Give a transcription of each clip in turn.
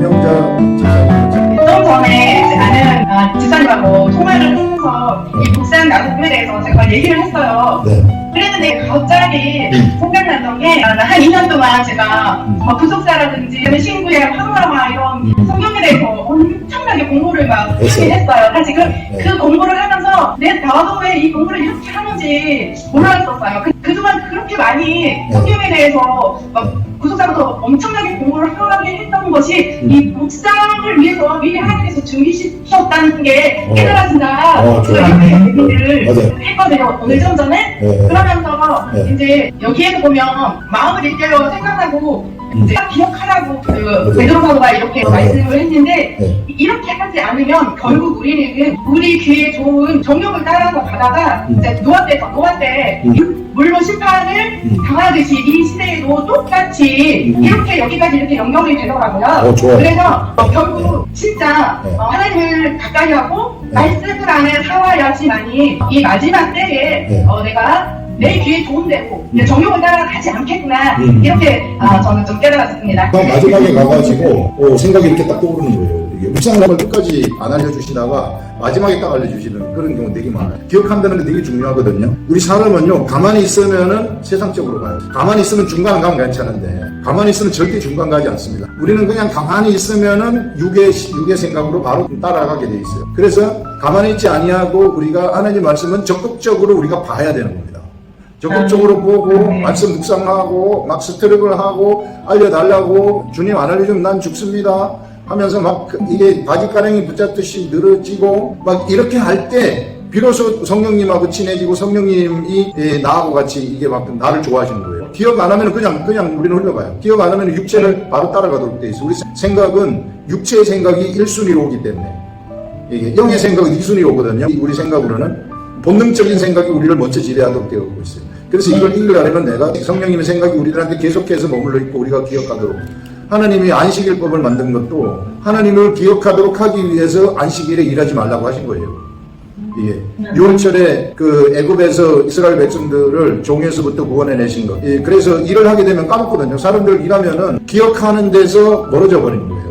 김명자 집사님. 좀 전에 아는 집사님하고 통화를 하면서 이 국산 나눔에 대해서 제가 얘기를 했어요. 네. 그랬는데 갑자기 생각났던 게 한 2년 동안 제가 부속사라든지 신구의 황화와 이런 성경에 대해서 엄청나게 공부를 막 하긴 했어요. 사실 그 공부를 하면서 나도 왜 이 공부를 이렇게 하는지 몰랐었어요. 그동안 그렇게 많이 성경에 대해서 막 구속사부터 엄청나게 공부를 하게 했던 것이 이 묵상을 위해서 미리 하나님께서 준비시켰다는 게 깨달아진다. 그런 얘기를 했거든요. 오늘 좀 전에. 그러면서 이제 여기에서 보면 마음을 일깨워 생각하고 이제 기억하라고 베드로 사도가 이렇게 말씀을 했는데 이렇게 하지 않으면 결국 우리는 우리 귀에 좋은 정욕을 따라서 가다가 이제 노아 때 물로 심판을 당하듯이 이 시대에도 똑같이 이렇게 여기까지 이렇게 연결이 되더라고요. 그래서 결국 진짜 하나님을 가까이 하고 말씀을 안에 살아야지만이 이 마지막 때에 내가 내 귀에 좋은 대로 정욕을 따라가지 않겠구나 이렇게 저는 좀 깨달았습니다. 마지막에 가가지고 생각이 이렇게 딱 떠오르는 거예요. 이게 묵상을 끝까지 안 알려주시다가 마지막에 딱 알려주시는 그런 경우 되게 많아요. 기억한다는 게 되게 중요하거든요. 우리 사람은요, 가만히 있으면은 세상적으로 가요. 가만히 있으면 중간 가면 괜찮은데 가만히 있으면 절대 중간 가지 않습니다. 우리는 그냥 가만히 있으면은 육의 생각으로 바로 따라가게 돼 있어요. 그래서 가만히 있지 아니하고 우리가 하나님 말씀은 적극적으로 우리가 봐야 되는 겁니다. 적극적으로 보고 말씀 묵상하고 막 스트랩을 하고 알려달라고 주님 안 알려주면 난 죽습니다 하면서 막 이게 바지가랑이 붙잡듯이 늘어지고 막 이렇게 할 때 비로소 성령님하고 친해지고 성령님이 나하고 같이 이게 막 나를 좋아하시는 거예요. 기억 안 하면 그냥 우리는 흘러가요. 기억 안 하면 육체를 바로 따라가도록 돼 있어요. 우리 생각은 육체의 생각이 1순위로 오기 때문에 이게 영의 생각은 2순위로 오거든요. 우리 생각으로는 본능적인 생각이 우리를 먼저 지배하도록 되어 있어요. 그래서 이걸 읽으려면 내가 성령님의 생각이 우리들한테 계속해서 머물러 있고 우리가 기억하도록 하나님이 안식일법을 만든 것도 하나님을 기억하도록 하기 위해서 안식일에 일하지 말라고 하신 거예요. 예. 6월절에 그 애굽에서 이스라엘 백성들을 종에서부터 구원해내신 것. 예. 그래서 일을 하게 되면 까먹거든요. 사람들 일하면은 기억하는 데서 멀어져 버리는 거예요.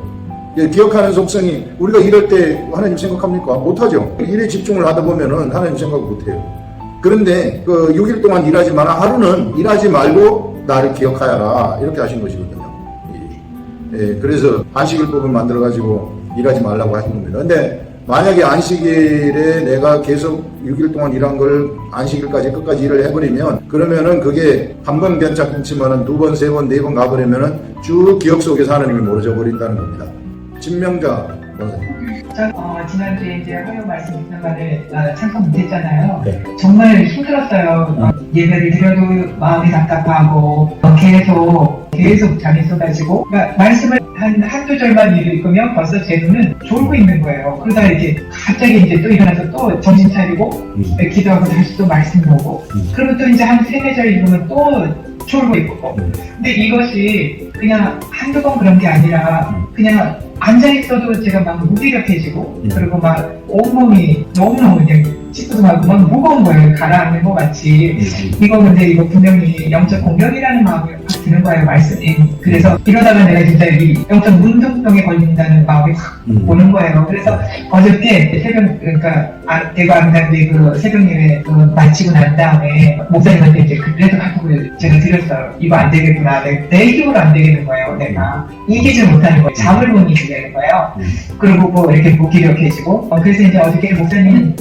예. 기억하는 속성이 우리가 이럴 때 하나님 생각합니까? 못하죠. 일에 집중을 하다 보면은 하나님 생각 못해요. 그런데 그 6일 동안 일하지 마라. 하루는 일하지 말고 나를 기억하여라. 이렇게 하신 것이거든요. 예, 그래서 안식일법을 만들어가지고 일하지 말라고 하신 겁니다. 근데 만약에 안식일에 내가 계속 6일 동안 일한 걸 안식일까지 끝까지 일을 해버리면 그러면은 그게 한 번 괜찮지만은 두 번, 세 번, 네 번 가버리면은 쭉 기억 속에서 하나님이 멀어져 버린다는 겁니다. 진명자 원사님. 지난주에 이제 화요 말씀 묵상반을 참석 못했잖아요. 정말 힘들었어요. 예배를 드려도 마음이 답답하고 계속 잠이 쏟아지고 말씀을 한두 절만 읽으면 벌써 제 눈은 졸고 있는 거예요. 그러다가 이제 갑자기 이제 또 일어나서 또 정신 차리고 기도하고 다시 또 말씀 보고 그러면 또 이제 한 세네 절 읽으면 또 졸고 있고 근데 이것이 그냥 한두 번 그런 게 아니라 그냥 앉아있어도 제가 막 무기력해지고 그리고 막 온몸이 너무너무 그냥 찌뿌둥 하고 막 무거운 거예요. 가라앉는 것 같이. 근데 이거 분명히 영적 공격이라는 마음이 확 드는 거예요. 말씀이. 그래서 이러다가 내가 진짜 이 영적 문둥병에 걸린다는 마음이 확 오는 거예요. 그래서 어저께 그러니까 대구 암단대 그 새벽 예배 마치고 난 다음에 목사님한테 이제 그래도 카톡을 제가 드렸어요. 이거 안 되겠구나. 내 힘으로 안 되겠는 거예요. 내가 이기지 못하는 거예요. 잠을 못 이기게 되는 거예요. 그리고 뭐 이렇게 무기력해지고 그래서 이제 어저께 목사님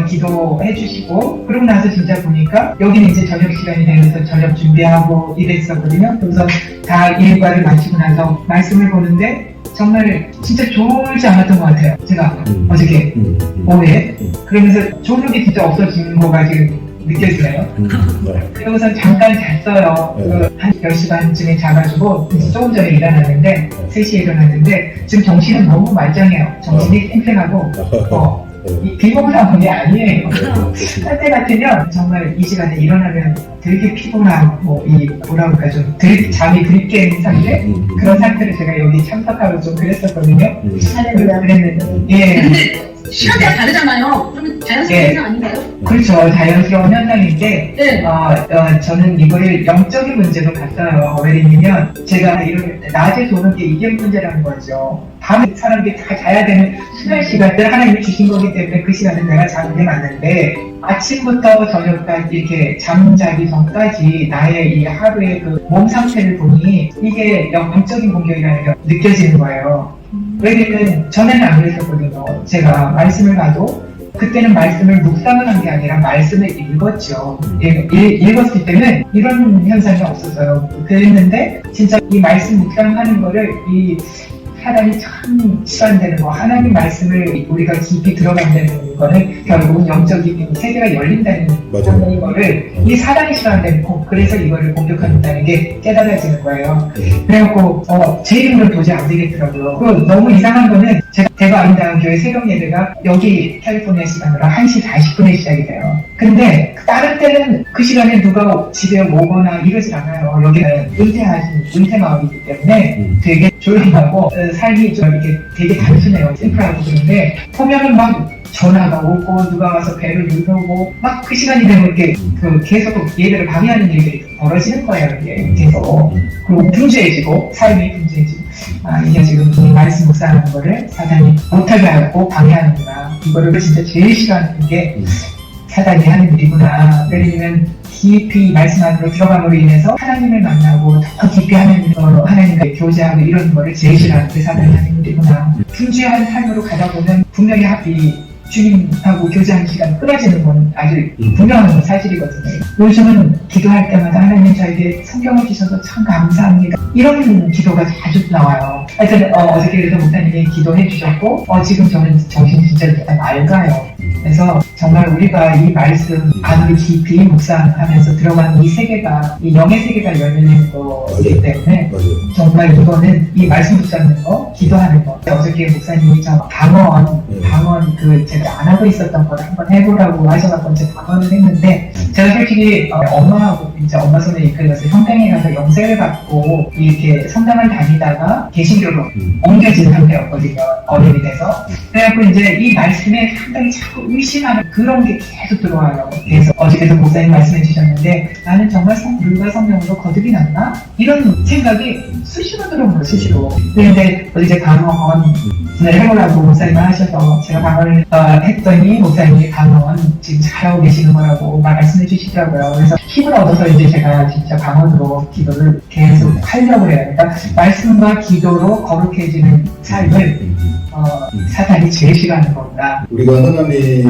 기도해 주시고 그러고 나서 진짜 보니까 여기는 이제 저녁 시간이 되면서 저녁 준비하고 이랬었거든요. 그래서 다 일과를 마치고 나서 말씀을 보는데 정말 진짜 졸지 않았던 것 같아요. 제가 어저께 오후에 그러면서 졸음이 진짜 없어지는 거가 지금 느껴지네요. 그러고서 잠깐 잤어요. 한 10시 반쯤에 자가지고 조금 전에 일어났는데 3시에 일어났는데 지금 정신은 너무 말짱해요. 정신이 탱탱하고 이 비몽사몽이 아니에요. 할 때 같으면 정말 이 시간에 일어나면 되게 피곤하고 잠이 들깬 상태 그런 상태를 제가 여기 참석하고 좀 그랬었거든요. 그랬는데 시간대가 다르잖아요. 그러면 자연스러운 현상 아닌가요? 그렇죠. 자연스러운 현상인데, 네. 저는 이거를 영적인 문제로 봤어요. 왜 그러냐면, 제가 이런, 낮에 도는 게 이게 문제라는 거죠. 밤에 사람들이 다 자야 되는 수면 시간들 하나님이 주신 거기 때문에 그 시간은 내가 자는 게 맞는데, 아침부터 저녁까지 이렇게 잠자기 전까지 나의 이 하루의 그 몸 상태를 보니 이게 영적인 공격이라는 게 느껴지는 거예요. 왜냐면 전에는 안 그랬었거든요. 제가 말씀을 봐도 그때는 말씀을 묵상을 한 게 아니라 말씀을 읽었죠. 읽었을 때는 이런 현상이 없었어요. 그랬는데 진짜 이 말씀 묵상하는 거를 이 사단이 참 시간되는 거, 하나님 말씀을 우리가 깊이 들어간다는 거는 결국은 영적인 세계가 열린다는 거를 이 사단이 시간되는 거, 그래서 이거를 공격한다는 게 깨달아지는 거예요. 그래갖고 제 이름으로 도저히 안 되겠더라고요. 그리고 너무 이상한 거는 제가 대과암당 교회 새벽 예배가 여기 캘리포니아 시간으로 1시 40분에 시작이 돼요. 근데 다른 때는 그 시간에 누가 집에 오거나 이러질 않아요. 여기는 은퇴 마을이기 때문에 되게 조용하고 삶이 좀 이렇게 되게 단순해요. 심플하고. 그런데 보면은 막 전화가 오고 누가 와서 배를 누르고 막 그 시간이 되면 이렇게 계속 예배를 방해하는 일들이 벌어지는 거예요. 이게 계속. 그리고 분주해지고 삶이 분주해지고 이게 지금 이 말씀 묵상하는 거를 사단이 못하게 하고 방해하는구나. 이거를 진짜 제일 싫어하는 게 사단이 하는 일이구나. 왜냐면 깊이 말씀 안으로 들어감으로 인해서 하나님을 만나고 더 깊이 하나님과 교제하고 이런 거를 제일 싫어하는 게 사단이 하는 일이구나. 분주한 삶으로 가다 보면 분명히 주님하고 교제하는 시간이 끊어지는 건 아주 분명한 사실이거든요. 요즘은 기도할 때마다 하나님 저에게 성경을 주셔서 참 감사합니다. 이런 기도가 자주 나와요. 하여튼 어저께 그래도 목사님이 기도해 주셨고 지금 저는 정신 진짜 맑아요. 그래서 정말 우리가 이 말씀 안으로 깊이 묵상하면서 들어가는 이 세계가, 이 영의 세계가 열리는 거기 때문에 정말 이거는 이 말씀 붙잡는 거, 기도하는 거. 어저께 목사님이 저 방언 제가 안 하고 있었던 걸 한번 해보라고 하셔서 이제 방언을 했는데, 제가 솔직히 엄마하고 이제 엄마 손에 이끌려서 현장에 가서 영세를 받고 이렇게 성당을 다니다가 개신교로 옮겨진 상태였거든요. 어른이 돼서. 그래갖고 이제 이 말씀에 상당히 자꾸 의심하는 그런 게 계속 들어와요. 그래서 어저께도 목사님 말씀해 주셨는데 나는 정말 물과 성령으로 거듭이 났나? 이런 생각이 수시로 들어온 거예요. 수시로. 그런데 이제 방언을 해보라고 목사님 하셔서 제가 방언을 했더니 목사님이 방언 지금 잘하고 계시는 거라고 말씀해 주시더라고요. 그래서 힘을 얻어서 이제 제가 진짜 방언으로 기도를 계속 하려고 해요. 그러니까 말씀과 기도로 거룩해지는 삶을 사단이 제일 싫어하는 겁니다. 우리가 하나님한테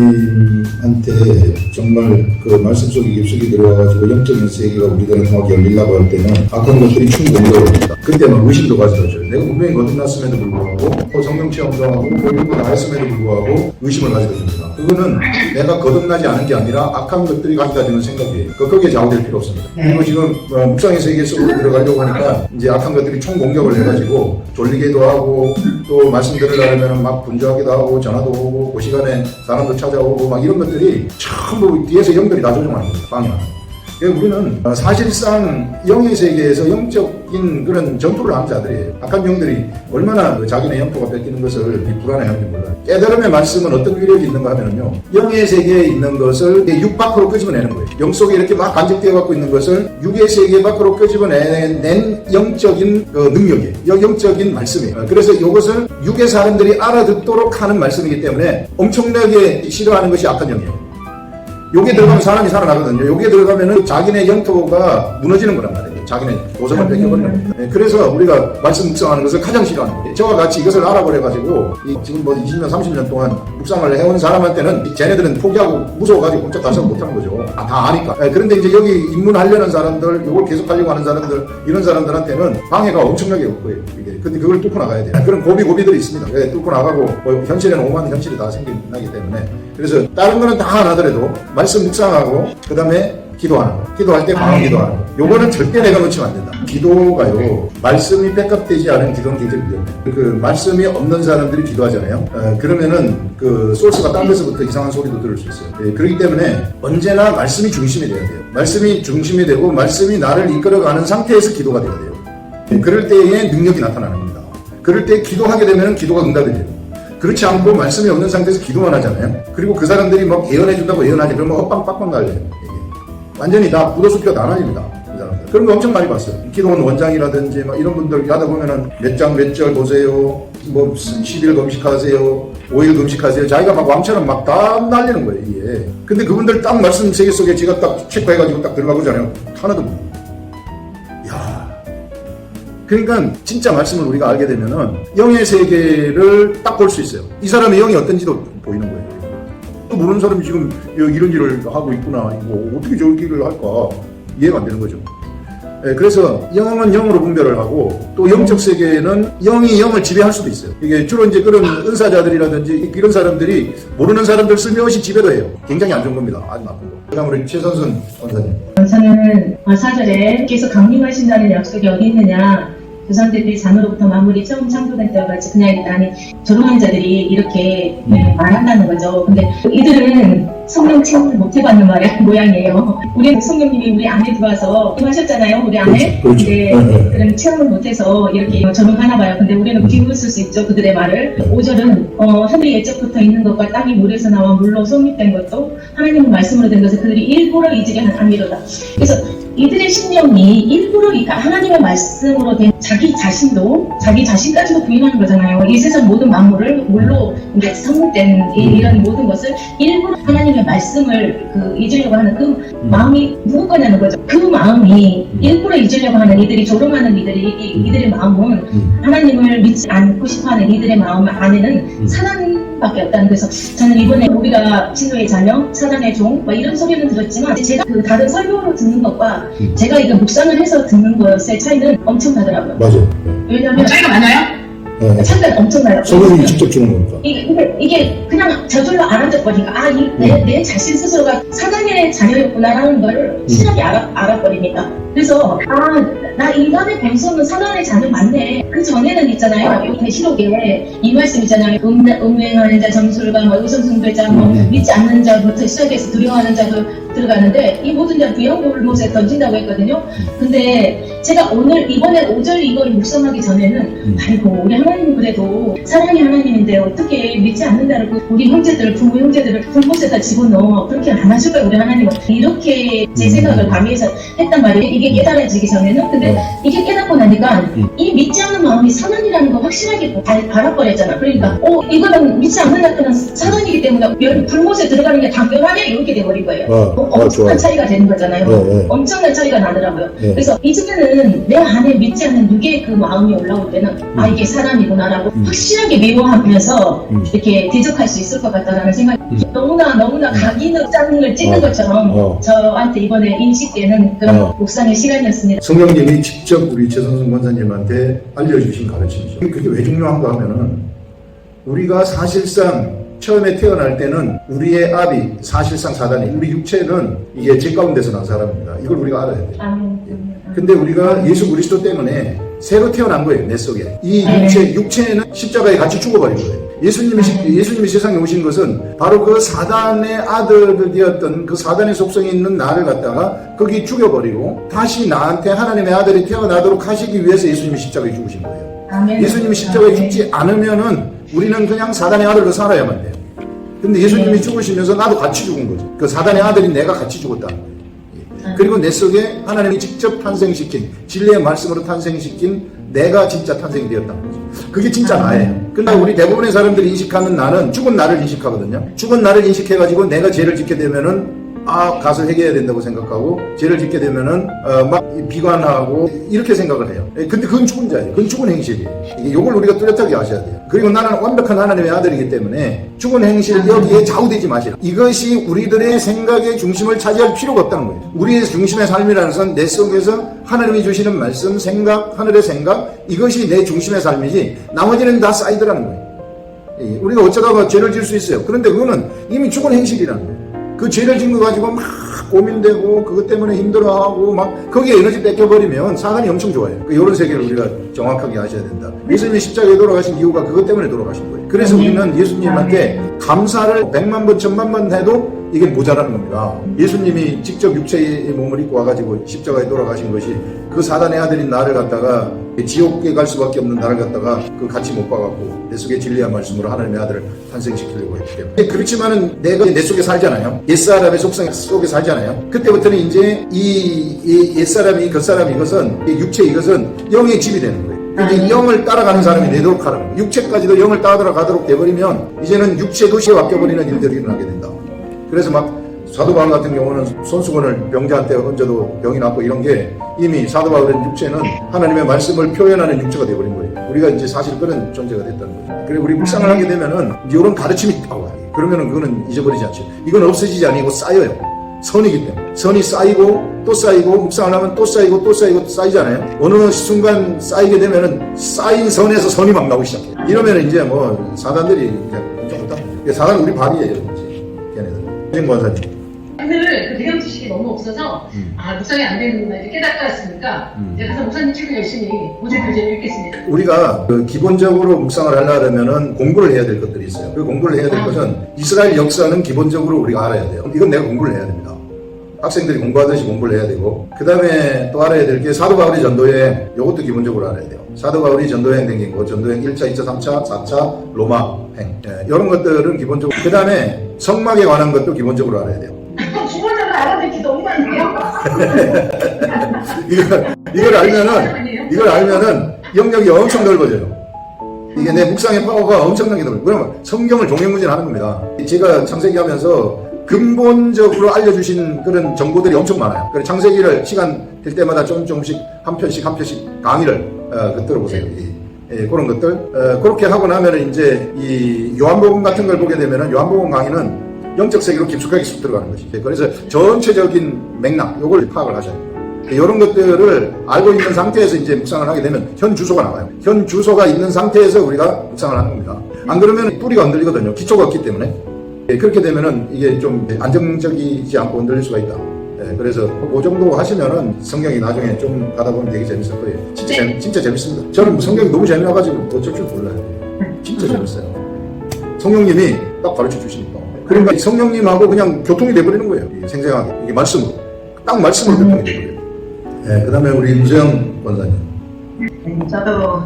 정말 그 말씀 속에 깊숙이 들어와가지고 영적인 세계가 우리들한테 막 열리려고 할 때는 악한 것들이 충분히 열립니다. 그때만 의심도 가져죠. 내가 분명히 거듭났음에도 불구하고 성령 체험도 하고 그리고 나였음에도 불구하고 의심을 가져줍니다. 그거는 내가 거듭나지 않은 게 아니라 악한 것들이 가져다 주는 생각이에요. 거기에 좌우될 필요 없습니다. 그리고 지금 묵상의 세계 속으로 들어가려고 하니까 이제 악한 것들이 총공격을 해가지고 졸리게도 하고 또 말씀 들으려면 막 분주하기도 하고 전화도 오고 그 시간에 사람도 찾아오고 막 이런 것들이 전부 뒤에서 영들이 다 조종하는 거예요. 방해하는 거예요. 우리는 사실상 영의 세계에서 영적인 그런 전투를 하는 자들이에요. 악한 영들이 얼마나 자기네 영토가 뺏기는 것을 불안해하는지 몰라요. 깨달음의 말씀은 어떤 위력이 있는가 하면요, 영의 세계에 있는 것을 육 밖으로 끄집어내는 거예요. 영 속에 이렇게 막 간직되어 갖고 있는 것을 육의 세계 밖으로 끄집어낸 영적인 능력이에요. 영적인 말씀이에요. 그래서 이것을 육의 사람들이 알아듣도록 하는 말씀이기 때문에 엄청나게 싫어하는 것이 악한 영이에요. 여기에 들어가면 사람이 살아나거든요. 여기에 들어가면은 자기네 영토가 무너지는 거란 말이에요. 자기네 도성을 뺏겨버리는 겁니다. 네, 그래서 우리가 말씀 묵상하는 것을 가장 싫어하는 거예요. 저와 같이 이것을 알아버려가지고 지금 20년, 30년 동안 묵상을 해온 사람한테는 쟤네들은 포기하고 무서워가지고 꼼짝 달싹 못하는 거죠. 다 아니까. 네, 그런데 이제 여기 입문하려는 사람들, 이걸 계속하려고 하는 사람들, 이런 사람들한테는 방해가 엄청나게 올 거예요. 근데 그걸 뚫고 나가야 돼요. 그런 고비들이 있습니다. 네, 뚫고 나가고 현실에는 오만 현실이 다 생기기 때문에. 그래서 다른 거는 다 안 하더라도 말씀 묵상하고 그 다음에 기도하는 거. 기도할 때 방언 기도하는 거. 요거는 절대 내가 놓치면 안 된다. 기도가요, 말씀이 백업되지 않은 기도는 굉장히 위험해요. 그 말씀이 없는 사람들이 기도하잖아요. 그러면은 그 소스가 딴 데서부터 이상한 소리도 들을 수 있어요. 그렇기 때문에 언제나 말씀이 중심이 돼야 돼요. 말씀이 중심이 되고 말씀이 나를 이끌어가는 상태에서 기도가 돼야 돼요. 그럴 때에 능력이 나타나는 겁니다. 그럴 때 기도하게 되면 기도가 응답이 돼요. 그렇지 않고 말씀이 없는 상태에서 기도만 하잖아요. 그리고 그 사람들이 막 예언해준다고 예언하지. 그러면 헛방 빡빡 날려요. 완전히 다 부도수표가 나눠집니다. 그 사람들. 그런 거 엄청 많이 봤어요. 기도원 원장이라든지 막 이런 분들 하다 보면은 몇 장 몇 절 보세요. 뭐 10일 금식하세요. 5일 금식하세요. 자기가 막 왕처럼 막 다 날리는 거예요, 이게. 근데 그분들 딱 말씀 세계 속에 제가 딱 체크해가지고 딱 들어가 보잖아요. 하나도 못. 야. 그러니까 진짜 말씀을 우리가 알게 되면은 영의 세계를 딱 볼 수 있어요. 이 사람의 영이 어떤지도 보이는 거예요. 또 모르는 사람이 지금 이런 일을 하고 있구나. 이거 어떻게 저런 일을 할까? 이해가 안 되는 거죠. 예, 그래서 영은 영으로 분별을 하고 또 영적 세계는 영이 영을 지배할 수도 있어요. 이게 주로 이제 그런 은사자들이라든지 이런 사람들이 모르는 사람들 슬며시 지배도 해요. 굉장히 안 좋은 겁니다. 아주 나쁜 거. 그다음 우리 최선순 원사님. 저는 4절에 계속 강림하신다는 약속이 어디 있느냐. 조상들이 잔으로부터 만물이 처음 창조된 때와 같이 그냥 아니 조롱하는 자들이 이렇게 말한다는 거죠. 근데 이들은 성령 체험을 못 해봤는 모양이에요. 우리 성령님이 우리 안에 들어와서 하셨잖아요. 우리 안에. 그렇죠. 근데 그럼 체험을 못해서 이렇게 조롱하나 봐요. 근데 우리는 비웃을 수 있죠. 그들의 말을. 5절은 하늘이 예적부터 있는 것과 땅이 물에서 나와 물로 성립된 것도 하나님의 말씀으로 된 것을 그들이 일부러 잊으려 함이로다. 그래서 이들의 심령이 일부러 하나님의 말씀으로 된 자기 자신도 자기 자신까지도 부인하는 거잖아요. 이 세상 모든 만물을 물로 이제 성립된 이런 모든 것을 일부러 하나님의 말씀을 잊으려고 하는 그 마음이 누구 거냐는 거죠. 그 마음이 일부러 잊으려고 하는 이들이 조롱하는 이들의 마음은 하나님을 믿지 않고 싶어하는 이들의 마음 안에는 사단밖에 없다는. 그래서 저는 이번에 우리가 진노의 자녀, 사단의 종 이런 소리는 들었지만 제가 그 다른 설교로 듣는 것과 제가 이거 묵상을 해서 듣는 것의 차이는 엄청나더라고요. 맞아요. 왜냐하면 차이가 많아요? 네. 차이가 엄청나요. 성령이 직접 주는 거니까. 이게 그냥 저절로 알아듣버리니까 내 자신 스스로가 사단의 자녀였구나라는 걸 신학이 알아버리니까. 그래서 나 인간의 본성은 사단의 자녀 맞네. 그 전에는 있잖아요. 이 대시록에 이 말씀 있잖아요. 음행하는 자, 점술가, 의성숭배자, 믿지 않는 자부터 시작해서 두려워하는 자도 들어가는데 이 모든 자 부영골못에 던진다고 했거든요. 근데 제가 이번에 5절 이걸 묵상하기 전에는 아이고 우리 하나님은 그래도 사랑의 하나님인데 어떻게 믿지 않는다고 우리 형제들, 부모 형제들을 불못에다 집어넣어 그렇게 안 하실 거예요. 우리 하나님은 이렇게 제 생각을 가미해서 했단 말이에요. 이게 깨달아지기 전에는. 근데 이게 깨닫고 나니까 이 믿지 않는 마음이 사단이라는 거 확실하게 알아버렸잖아. 그러니까 이거는 믿지 않는다 그는 사단이기 때문에 불못에 들어가는 게 당연하냐 이렇게 돼버린 거예요. 엄청난 차이가 되는 거잖아요. 엄청난 차이가 나더라고요. 그래서 이제는 내 안에 믿지 않는 육의 그 마음이 올라올 때는 이게 사람이구나라고 확실하게 미워하면서 이렇게 대적할 수 있을 것 같다라는 생각이 너무나 각인장을 찍는 것처럼 저한테 이번에 인식되는 그런 묵상의 시간이었습니다. 성령님이 직접 우리 최선순 권사님한테 알려주신 가르침이죠. 그게 왜 중요한가 하면은 우리가 사실상 처음에 태어날 때는 우리의 압이 사실상 사단이 우리 육체는 이게 죄 가운데서 난 사람입니다. 이걸 우리가 알아야 돼요. 근데 우리가 예수 그리스도 때문에 새로 태어난 거예요. 내 속에. 이 육체는 십자가에 같이 죽어버린 거예요. 예수님이 세상에 오신 것은 바로 그 사단의 아들이었던 그 사단의 속성이 있는 나를 갖다가 거기 죽여버리고 다시 나한테 하나님의 아들이 태어나도록 하시기 위해서 예수님이 십자가에 죽으신 거예요. 예수님이 십자가에 죽지 않으면은 우리는 그냥 사단의 아들로 살아야만 돼요. 근데 예수님이 죽으시면서 나도 같이 죽은 거죠. 그 사단의 아들인 내가 같이 죽었다는 거예요. 그리고 내 속에 하나님이 직접 탄생시킨 진리의 말씀으로 탄생시킨 내가 진짜 탄생이 되었다는 거죠. 그게 진짜 나예요. 근데 우리 대부분의 사람들이 인식하는 나는 죽은 나를 인식하거든요. 죽은 나를 인식해가지고 내가 죄를 짓게 되면은 가서 회개해야 된다고 생각하고 죄를 짓게 되면은 막 비관하고 이렇게 생각을 해요. 근데 그건 죽은 자예요. 그건 죽은 행실이에요. 이걸 우리가 뚜렷하게 아셔야 돼요. 그리고 나는 완벽한 하나님의 아들이기 때문에 죽은 행실 여기에 좌우되지 마시라. 이것이 우리들의 생각의 중심을 차지할 필요가 없다는 거예요. 우리의 중심의 삶이라는 것은 내 속에서 하나님이 주시는 말씀, 생각, 하늘의 생각 이것이 내 중심의 삶이지 나머지는 다 사이드라는 거예요. 우리가 어쩌다가 죄를 지을 수 있어요. 그런데 그거는 이미 죽은 행실이라는 거예요. 그 죄를 짓는 거 가지고 막 고민되고 그것 때문에 힘들어하고 막 거기에 에너지 뺏겨버리면 사단이 엄청 좋아해요. 이런 세계를 우리가 정확하게 아셔야 된다. 예수님이 십자가에 돌아가신 이유가 그것 때문에 돌아가신 거예요. 그래서 우리는 예수님한테 감사를 100만 번, 1000만 번 해도 이게 모자라는 겁니다. 예수님이 직접 육체의 몸을 입고 와가지고 십자가에 돌아가신 것이 그 사단의 아들인 나를 갖다가 지옥에 갈 수밖에 없는 나를 갖다가 그 같이 못 봐갖고 내 속에 진리한 말씀으로 하나님의 아들을 탄생시키려고 했기 때문에. 그렇지만은 내가 내 속에 살잖아요. 옛사람의 속성 속에 살잖아요. 그때부터는 이제 이 옛사람이 겉사람이 이것은 육체 이것은 영의 집이 되는 거예요. 이제 영을 따라가는 사람이 되도록 하는 거예요. 육체까지도 영을 따라가도록 돼버리면 이제는 육체 도시에 바뀌어버리는 일들이 일어나게 된다. 그래서 막 사도 바울 같은 경우는 손수건을 병자한테 얹어도 병이 낫고 이런 게 이미 사도 바울의 육체는 하나님의 말씀을 표현하는 육체가 되어버린 거예요. 우리가 이제 사실 그런 존재가 됐다는 거죠. 그리고 우리 묵상을 하게 되면은 이런 가르침이 있다고 해요. 그러면은 그거는 잊어버리지 않죠. 이건 없어지지 아니고 쌓여요. 선이기 때문에. 선이 쌓이고 또 쌓이고 묵상을 하면 또 쌓이고 또 쌓이고 또 쌓이잖아요. 어느 순간 쌓이게 되면은 쌓인 선에서 선이 막 나오기 시작해요. 이러면은 이제 뭐 사단들이 이제 좀 없다. 사단 우리 밥이에요. 걔네들. 선생 권사님. 오늘 그 대형 지식이 너무 없어서 묵상이 안 되는구나 이제 깨닫았으니까 그래서 목사님 책 열심히 모든 교재를 읽겠습니다. 우리가 그 기본적으로 묵상을 하려면은 공부를 해야 될 것들이 있어요. 그 공부를 해야 될 것은 이스라엘 역사는 기본적으로 우리가 알아야 돼요. 이건 내가 공부를 해야 됩니다. 학생들이 공부하듯이 공부를 해야 되고, 그 다음에 또 알아야 될 게 사도 바울의 전도여행, 이것도 기본적으로 알아야 돼요. 사도 바울이 전도여행 댕긴 거, 전도여행 1차, 2차, 3차, 4차, 로마행, 이런 것들은 기본적으로. 그 다음에 성막에 관한 것도 기본적으로 알아야 돼요. 주번자가 알아듣기 너무 많네요. 이걸 알면은 영역이 엄청 넓어져요. 이게 내 묵상의 파워가 엄청나게 넓어요. 그러면 성경을 종횡무진하는 겁니다. 제가 창세기 하면서 근본적으로 알려주신 그런 정보들이 엄청 많아요. 그래서 창세기를 시간 될 때마다 조금씩 한 편씩 강의를 들어보세요. 그런 것들. 그렇게 하고 나면은 이제 이 요한복음 같은 걸 보게 되면은 요한복음 강의는 영적 세계로 깊숙하게 쑥 들어가는 것이죠. 그래서 전체적인 맥락, 요걸 파악을 하셔야 돼요. 이런 것들을 알고 있는 상태에서 이제 묵상을 하게 되면 현 주소가 나와요. 현 주소가 있는 상태에서 우리가 묵상을 하는 겁니다. 안 그러면 뿌리가 흔들리거든요. 기초가 없기 때문에. 그렇게 되면은 이게 좀 안정적이지 않고 흔들릴 수가 있다. 그래서 그 정도 하시면은 성경이 나중에 좀 가다 보면 되게 재밌을 거예요. 진짜 재밌습니다. 저는 성경이 너무 재미나가지고 어쩔 줄 몰라요. 진짜 재밌어요. 성령님이 딱 가르쳐 주시니까. 그러니까 성령님하고 그냥 교통이 돼버리는 거예요. 생생하게. 이게 말씀으로. 딱 말씀으로 교통이 돼버려요. 그 다음에 우리 우재영 권사님. 저도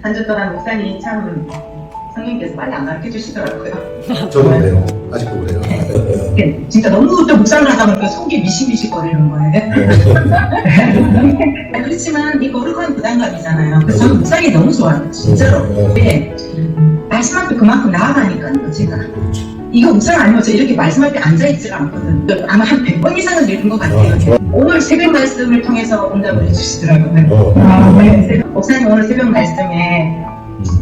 한 주 동안 목사님이 참 성령께서 빨리 안 가르쳐 주시더라고요. 저도 그래요. 아직도 그래요. 진짜 너무 또 묵상을 하다 보니까 속이 미시미시 거리는 거예요. 그렇지만 이 거룩한 부담감이잖아요. 그래서 저는 묵상이 너무 좋아요. 진짜로. 근데 말씀 앞에 그만큼 나아가니까요, 제가. 이거 묵상 아니면 저 이렇게 말씀 앞에 앉아있지가 않거든. 아마 한 100번 이상은 읽은 것 같아요. 오늘 새벽 말씀을 통해서 응답을 해주시더라고요. 네. 목사님 오늘 새벽 말씀에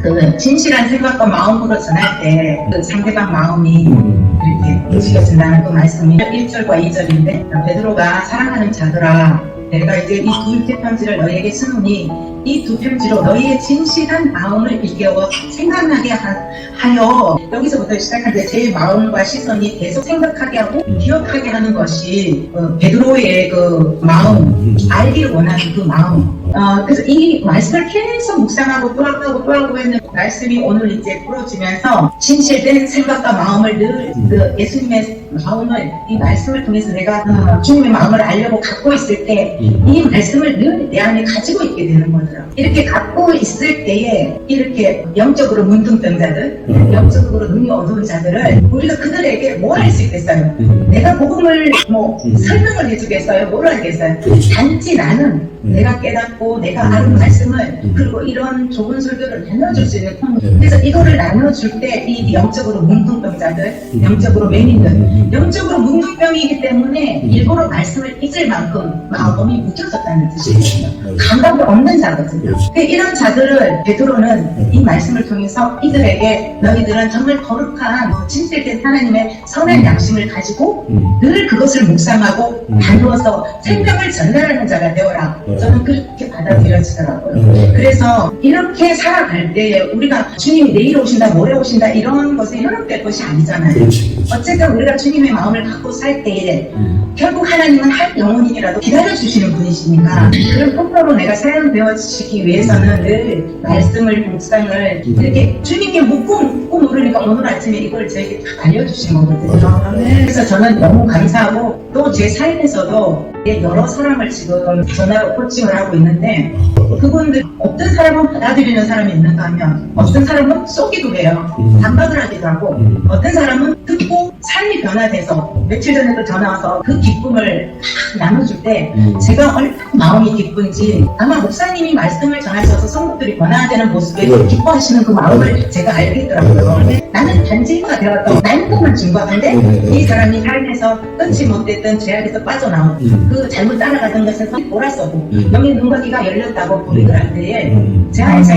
그 진실한 생각과 마음으로 전할 때 그 상대방 마음이 이렇게 움직여진다는 그 말씀이 1절과 2절인데 베드로가 사랑하는 자들아 내가 이제 이 두 편지를 너희에게 쓰노니 이 두 편지로 너희의 진실한 마음을 일깨워 생각나게 하여 여기서부터 시작하는데 제 마음과 시선이 계속 생각하게 하고 기억하게 하는 것이 베드로의 그 마음, 알기를 원하는 그 마음. 그래서 이 말씀을 계속 묵상하고 또 하고 했는 말씀이 오늘 이제 풀어지면서 진실된 생각과 마음을 늘 그 예수님의 마음을 이 말씀을 통해서 내가 주님의 마음을 알려고 갖고 있을 때 이 말씀을 늘 내 안에 가지고 있게 되는 거더라고요. 이렇게 갖고 있을 때에 이렇게 영적으로 문둥병자들, 영적으로 눈이 어두운 자들을 우리가 그들에게 뭘 할 수 있겠어요? 내가 복음을 뭐 설명을 해주겠어요? 뭘 하겠어요? 단지 나는 내가 깨닫고 내가 아는 말씀을 그리고 이런 좋은 설교를 나눠줄 수 있는 그래서 이거를 나눠줄 때 이 영적으로 문둥병자들, 영적으로 맹인들, 영적으로 문둥병이기 때문에 일부러 말씀을 잊을 만큼 마음이 묵혀졌다는 뜻이거든요. 감각이 없는 자거든요. 이런 자들을 베드로는 이 말씀을 통해서 이들에게 너희들은 정말 거룩한 진실된 하나님의 선한 양심을 가지고 늘 그것을 묵상하고 다루어서 생명을 전달하는 자가 되어라. 저는 그렇게 받아들여지더라고요. 그래서 이렇게 살아갈 때 우리가 주님이 내일 오신다, 모레 오신다 이런 것에 현혹될 것이 아니잖아요. 그렇지. 어쨌든 우리가 주님의 마음을 갖고 살 때에 결국 하나님은 한 영혼이라도 기다려주시는 분이시니까 그런 통로로 내가 사연 되어지기 위해서는 늘 말씀을, 묵상을 이렇게 주님께 묻고 모르니까 오늘 아침에 이걸 저에게 다 알려주신 거거든요. 그래서 저는 너무 감사하고 또 제 삶에서도 여러 사람을 지금 전화로 코칭을 하고 있는데 그분들 어떤 사람은 받아들이는 사람이 있는가 하면 어떤 사람은 쏘기도 해요. 반박을 하기도 하고 어떤 사람은 듣고 삶이 변화돼서 며칠 전에도 전화 와서 그 기쁨을 막 나눠줄 때 제가 얼마나 마음이 기쁜지 아마 목사님이 말씀을 전하셔서 성도들이 변화되는 모습에 기뻐하시는 그 마음을 제가 알겠더라고요. 나는 단지가 되었던 날것만 준 것 같은데 이 사람이 삶에서 끊지 못했던 죄악에서 빠져나오고 그 잘못 따라가던 것에서 몰았어도 영의 눈과 귀가 열렸다고 고백을 할 때에 제 안에서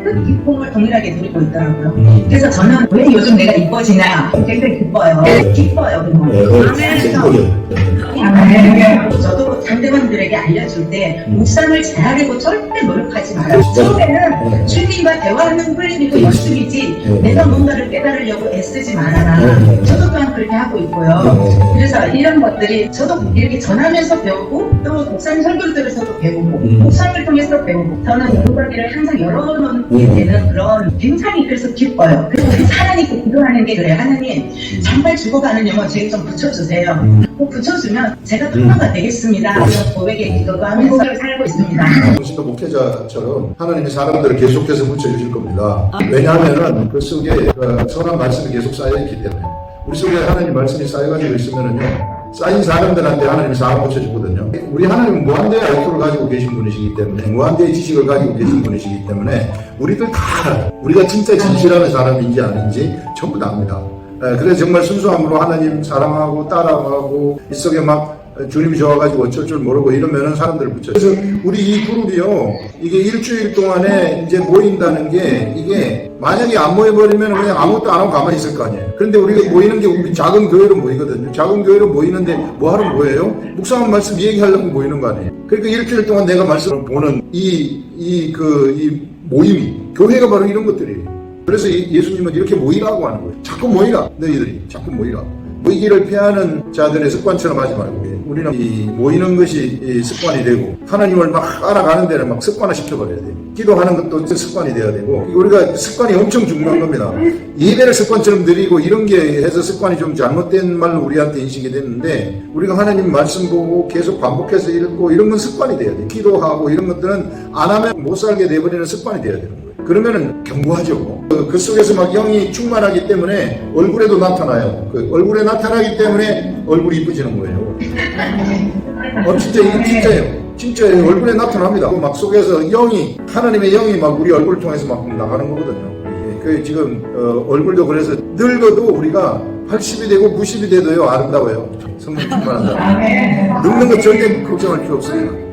큰 기쁨을 동일하게 누리고 있더라고요. 그래서 저는 왜 요즘 내가 이뻐지냐 굉장히 기뻐요. 기뻐요. 저도 상대방들에게 알려줄 때 묵상을 잘하려고 절대 노력하지 말아요. 처음에는 주님과 대화하는 훈련이고 연습이지 내가 뭔가를 깨달으려고 애쓰지 말아라. 저도 또한 그렇게 하고 있고요. 그래서 이런 것들이 저도 이렇게 전하면서 배우고 또 목사님 설교를 들어서도 배우고 묵상을 통해서 배우고 저는 연구하기를 항상 열어놓게 되는 그런 굉장히 그래서 기뻐요. 그래서 하나님께 기도하는 게 그래요. 하나님 정말 죽어가는 영혼 제게 좀 붙여주세요. 꼭 붙여주면 제가 통로가 되겠습니다. 이런 고백의 기도도 하면서 살고 있습니다. 당신도 목회자처럼 하나님이 사람들을 계속해서 붙여주실 겁니다. 왜냐하면 그 속에 선한 말씀이 계속 쌓여있기 때문에 우리 속에 하나님 말씀이 쌓여가지고 있으면은요 쌓인 사람들한테 하나님이 사람 붙여주거든요. 우리 하나님은 무한대의 IQ를 가지고 계신 분이시기 때문에 무한대의 지식을 가지고 계신 분이시기 때문에 우리들 다 알아요. 우리가 진짜 진실하는 사람인지 아닌지 전부 다 압니다. 그래서 정말 순수함으로 하나님 사랑하고 따라가고 이 속에 막 주님이 좋아가지고 어쩔 줄 모르고 이러면은 사람들을 붙여요. 그래서 우리 이 그룹이요 이게 일주일 동안에 이제 모인다는 게 이게 만약에 안 모여버리면 그냥 아무것도 안 하고 가만히 있을 거 아니에요. 그런데 우리가 모이는 게 우리 작은 교회로 모이거든요. 작은 교회로 모이는데 뭐 하러 모여요? 묵상한 말씀 얘기하려고 모이는 거 아니에요. 그러니까 일주일 동안 내가 말씀을 보는 이 모임이 교회가 바로 이런 것들이에요. 그래서 예수님은 이렇게 모이라고 하는 거예요. 자꾸 모이라. 너희들이 자꾸 모이라. 모이기를 피하는 자들의 습관처럼 하지 말고 우리는 이 모이는 것이 이 습관이 되고 하나님을 막 알아가는 데는 막 습관화 시켜버려야 돼요. 기도하는 것도 습관이 돼야 되고 우리가 습관이 엄청 중요한 겁니다. 예배를 습관처럼 드리고 이런 게 해서 습관이 좀 잘못된 말로 우리한테 인식이 됐는데 우리가 하나님 말씀 보고 계속 반복해서 읽고 이런 건 습관이 돼야 돼요. 기도하고 이런 것들은 안 하면 못 살게 돼버리는 습관이 돼야 되는 거예요. 그러면은 견고하죠. 그 속에서 막 영이 충만하기 때문에 얼굴에도 나타나요. 그 얼굴에 나타나기 때문에 얼굴이 이쁘지는 거예요. 진짜 이거 진짜예요. 얼굴에 나타납니다. 막 속에서 영이 하나님의 영이 막 우리 얼굴을 통해서 막 나가는 거거든요. 그 지금 얼굴도 그래서 늙어도 우리가 80이 되고 90이 돼도요 아름다워요. 성령 충만한다. 늙는 거 절대 걱정할 필요 없어요.